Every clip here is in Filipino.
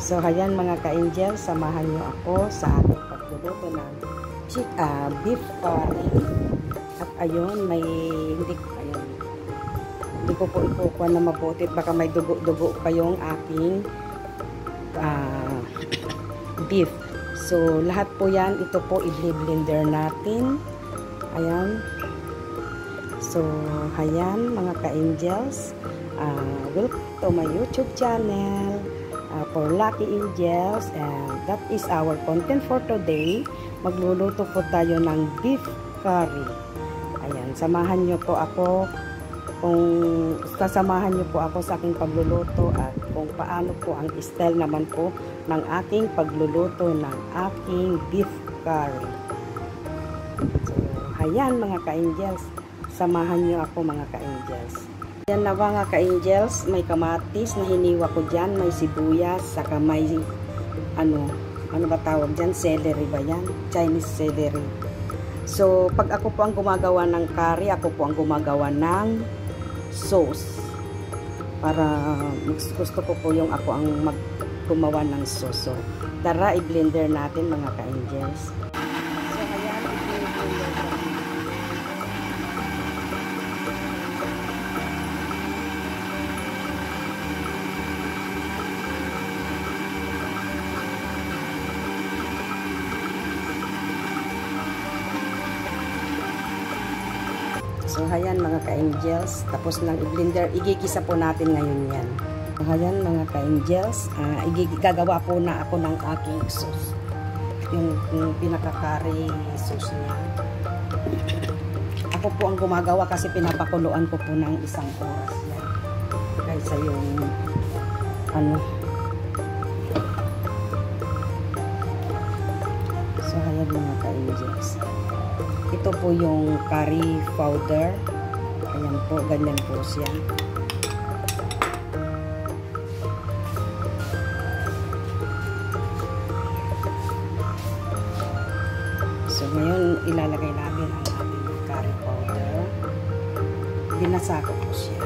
So, ayan mga ka-angel, samahan nyo ako sa ating pagluluto ng beef curry. At ayun, hindi ko po ikukuha na mabuti. Baka may dugo-dugo pa yung aking beef. So, lahat po yan, ito po i-blender natin. Ayan. So, ayan mga ka-angels. Welcome to my YouTube channel for Lucky Angels. And that is our content for today. Magluluto po tayo ng beef curry. Ayan, samahan nyo po ako kasamahan niyo po ako sa aking pagluluto at kung paano po ang style naman po ng aking pagluluto ng aking beef curry. So, ayan mga ka-angels, samahan niyo ako mga ka-angels. Yan na mga ka-angels, may kamatis na hiniwa ko dyan, may sibuyas, saka may ano ba tawag dyan, celery ba yan? Chinese celery. So, pag ako po ang gumagawa ng curry, ako po ang gumagawa ng sauce. Para gusto ko po yung ako ang gumawa ng sauce. So, tara, i-blender natin mga ka-angels. So, ayan, i-blender natin. So, ayan mga ka-angels, tapos lang i-blender, igigisa po natin ngayon yan. So, ayan mga ka-angels, gagawa po na ako ng aking sauce. Yung pinaka-curry sauce niya. Ako po ang gumagawa kasi pinapakuluan ko po ng 1 oras yan. Kaysa yung So, ayan mga ka-angels. Ito po yung curry powder. Ayan po, ganyan po siya. So, ngayon ilalagay natin ang ating curry powder. Binasa ko po siya.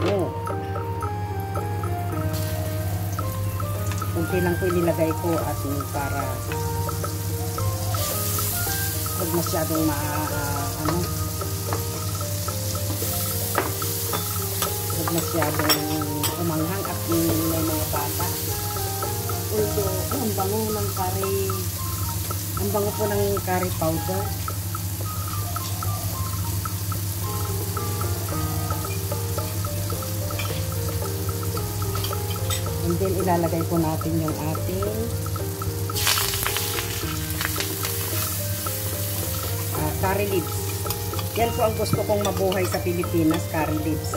Ayan. Kunti lang po inilagay ko at para huwag masyadong huwag masyadong umanghang at may mga bata. Although, ang bango ng curry, ang bango po ng curry powder. And then, ilalagay po natin yung ating curry leaves. Yan po ang gusto kong mabuhay sa Pilipinas, curry leaves.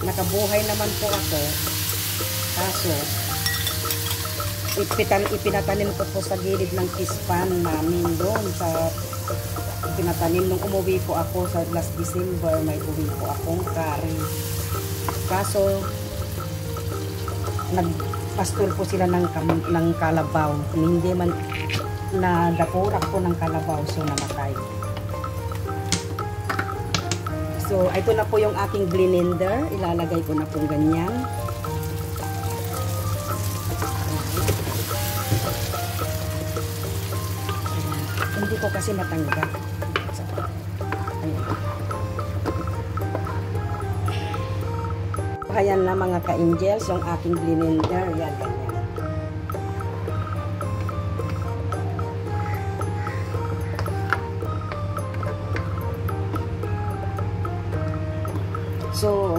Nakabuhay naman po ako. Kaso, ipinatanim ko po sa gilid ng kispan namin doon sa pinatanim nung umuwi po ako sa last December, may uwi po akong curry. Kaso, nagpastol po sila ng kalabaw. Hindi man nadapurak po ng kalabaw, so namatay. So, ito na po yung aking blender. Ilalagay ko na po ganyan. Hindi ko kasi matanggal. Ayan na mga ka-angels, yung aking blender. Yan, ganyan. So,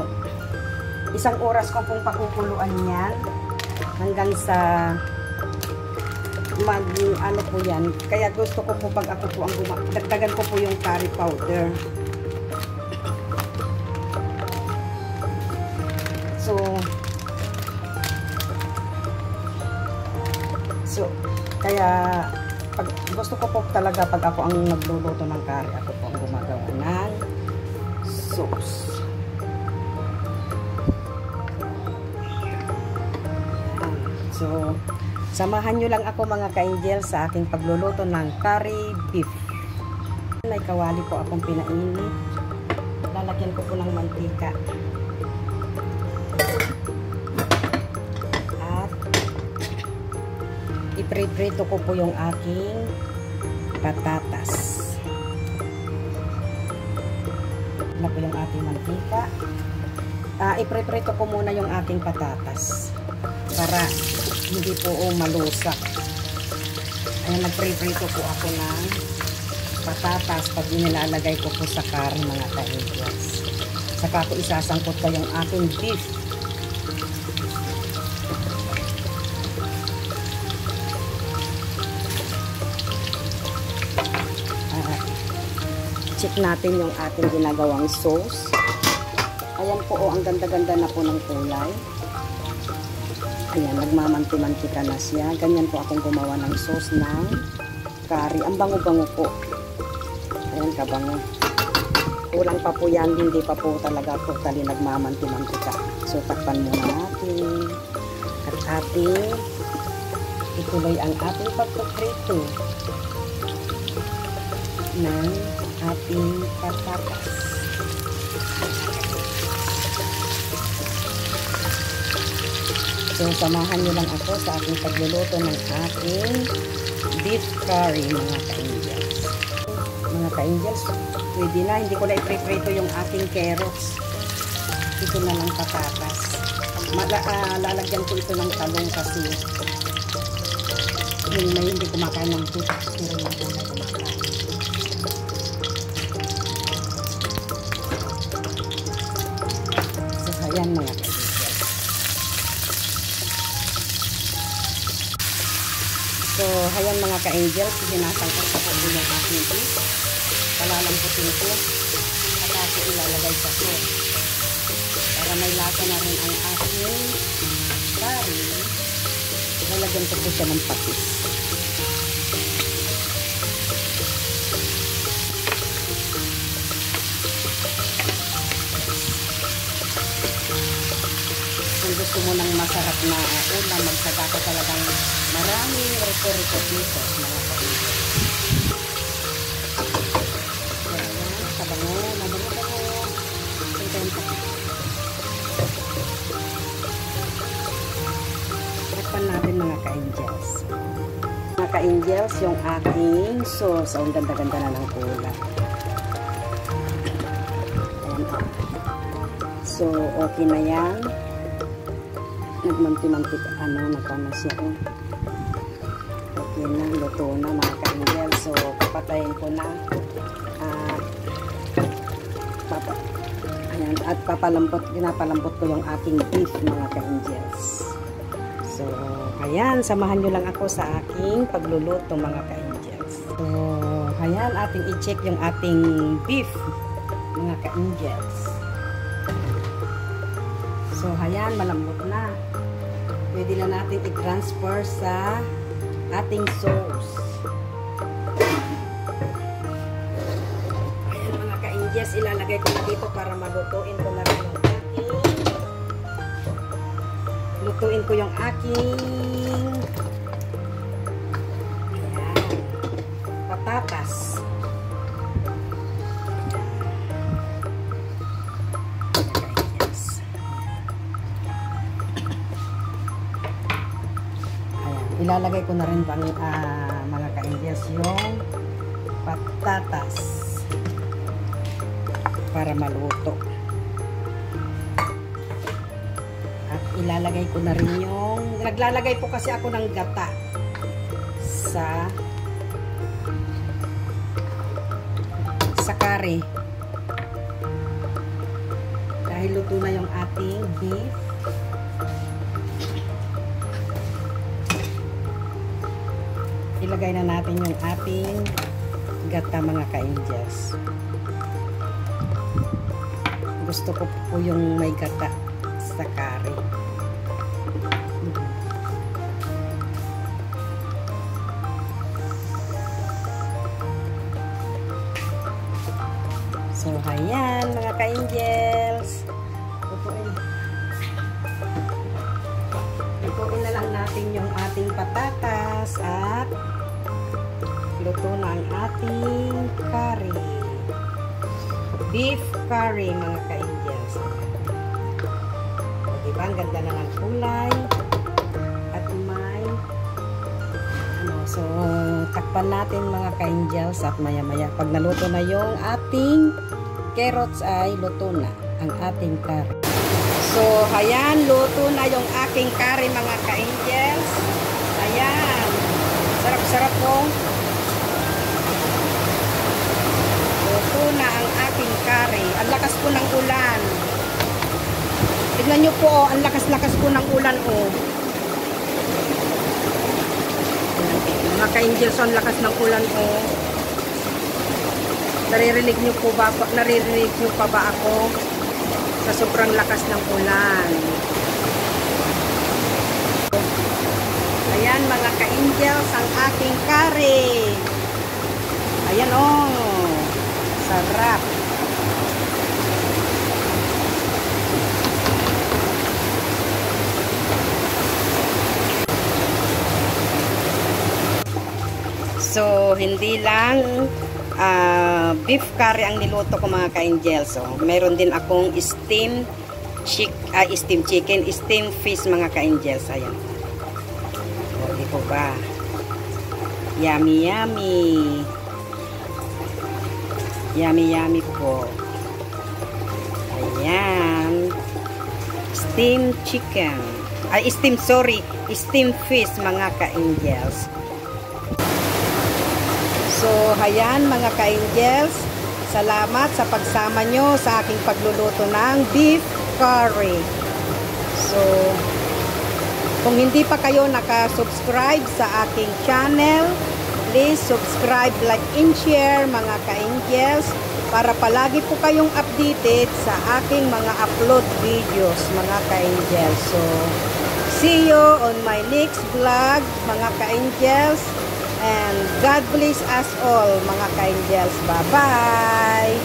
1 oras ko pong pakukuluan yan hanggang sa ano po yan. Kaya gusto ko po pag ako po ang dagdagan ko po yung curry powder. So, kaya gusto ko po talaga pag ako ang nagluluto ng curry, ako po ang gumagawa ng sauce. So, samahan nyo lang ako mga ka-angel sa aking pagluluto ng curry beef. May kawali po akong pinainit. Lalagyan ko po ng mantika. ipriprito ko po yung aking patatas. Na po yung ating mantika. Ipriprito ko muna yung aking patatas para hindi po malusak. Ayan, nagpriprito po ako ng patatas pag nilalagay ko po sa curry, mga ka-Indians. Saka ko isasangkot ko yung aking beef. Check natin yung ating ginagawang sauce. Ayan po, ang ganda-ganda na po ng kulay. Ayan, nagmamanti-mantika na siya. Ganyan po akong gumawa ng sauce ng curry. Ang bango-bango po. Ayan, kabango. Kulang pa po yan, hindi pa po talaga totally nagmamanti-mantika. So, takpan muna natin. At ating ituloy ang ating pagpiprito ng ating patatas. So, samahan nyo lang ako sa aking pagluluto ng aking beef curry, mga ka-Indians. Mga ka-Indians, pwede na. Hindi ko na ipriprito yung aking carrots. Ito na lang patatas. Lalagyan ko ito ng talong kasi yung may hindi kumakain ng beef, pero yung may kumakain. So, ayan mga ka-Indians. So, ayan mga ka-Angels, sinasangkot ko po yung aking beef. Palalamputin ko. At ako ilalagay sa sauce. Para may lasa na rin ang aking curry. Lalagyan ko po siya ng patis. Kung gusto mo ng masarap na ulam, magsaga ka talagang maraming rito-rito dito, mga ka-Indians. Ayan, kabango, mabango-bango. Takpan natin mga ka-Angels. Mga ka-Angels, yung aking sauce. Ang ganda-ganda na ng kulay. So, okay na yan. Nagmanti-mantik, nagpana siya. Okay na, luto na mga ka-Angels. So, papatayin ko na. Ayan, at pinapalambot ko yung aking beef, mga ka-Angels. So, ayan, samahan nyo lang ako sa aking pagluluto, mga ka-Angels. So, ayan, ating i-check yung ating beef, mga ka-Angels. So, ayan, malambot na. Pwede na natin i-transfer sa ating sauce. Ayan mga ka-Indians, ilalagay ko na dito para malutuin ko na rin yung aking ayan, patatas. Ilalagay ko na rin mga ka-Indians yung patatas para maluto. At ilalagay ko na rin yung naglalagay po kasi ako ng gata sa curry. Dahil luto na yung ating beef. Ilagay na natin yung ating gata, mga ka-Angels. Gusto ko po yung may gata sa curry. So, ayan mga ka-Angels. Lutuin na lang natin yung ating patatas at luto na ang ating curry. Beef curry, mga ka-Indians. Diba? Ang ganda na ng kulay. At may So, takpan natin mga ka-angels at maya-maya. Pag naluto na yung ating carrots ay luto na ang ating curry. So, ayan, luto na yung aking curry mga ka-angels. Ayan. Sarap-sarap po. Luto na ang aking curry. Ang lakas po ng ulan. Tignan nyo po, ang lakas-lakas po ng ulan, oh. Mga ka-angels, ang lakas ng ulan, oh. Naririnig nyo pa ba ako sa sobrang lakas ng ulan? Ayan mga ka-angels, ang aking curry. Ayan, oh. Sarap. So, hindi lang beef curry ang niluto ko mga ka-angels. So, meron din akong steamed chicken, steamed fish mga ka-angels. Ayan. O, di ko ba? Yummy, yummy. Yummy, yummy po. Ayan. Steamed chicken. Steamed fish mga ka-angels. So, ayan mga ka-angels, salamat sa pagsama nyo sa aking pagluluto ng beef curry. So, kung hindi pa kayo nakasubscribe sa aking channel, please subscribe, like, and share mga ka-angels para palagi po kayong updated sa aking mga upload videos mga ka-angels. So, see you on my next vlog mga ka-angels. And God bless us all, mga ka-angels. Bye-bye!